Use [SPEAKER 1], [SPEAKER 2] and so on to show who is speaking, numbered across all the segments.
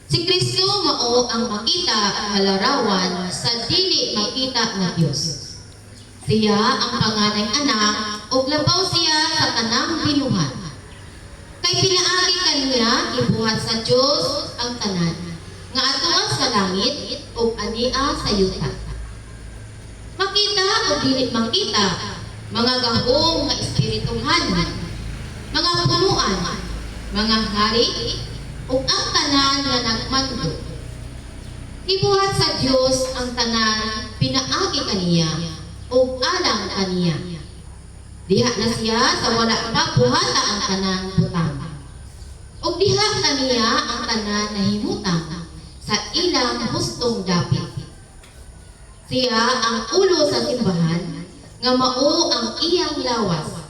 [SPEAKER 1] Si Kristo mao ang makita nga larawan sa dili makita nga Dios. Siya ang panganay anak ug labaw siya sa tanang binuhat. Kay pinaagi kaniya ibuhat sa Dios ang tanan nga atuan sa langit ug ania sa yuta. Makita ug dili makita, mga gahong nga espirituhan, mga punuan, mga hari, ug ang tanan nga nagmando. Ibuhat sa Dios ang tanan pinaagi kaniya ug alang kaniya. Diha na siya sa wala pa buhata ang tanan butang. Ug diha kaniya ang tanan nahimutang sa ilang hustong dapit. Siya ang ulo sa simbahan nga mao ang iyang lawas.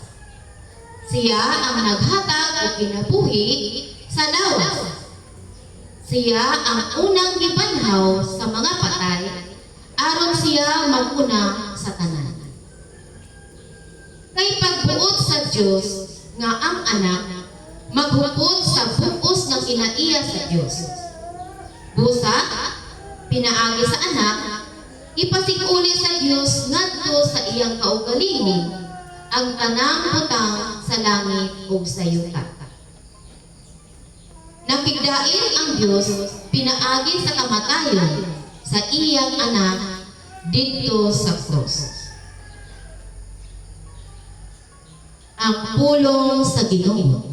[SPEAKER 1] Siya ang naghatag og kinabuhi sa lawas. Siya ang unang gibanhaw sa mga patay aron siya maguna sa tanan. Kay pagbuot sa Dios nga ang anak maghupot sa buos nga kinaiya sa Dios. Busa pinaagi sa anak ipasikuli sa Dios ngadto sa iyang kaugalingon ang tanang butang sa langit ug sa yuta. Napigdain ang Dios pinaagi sa kamatayon sa iyang anak didto sa krus. Ang pulong sa Ginoo.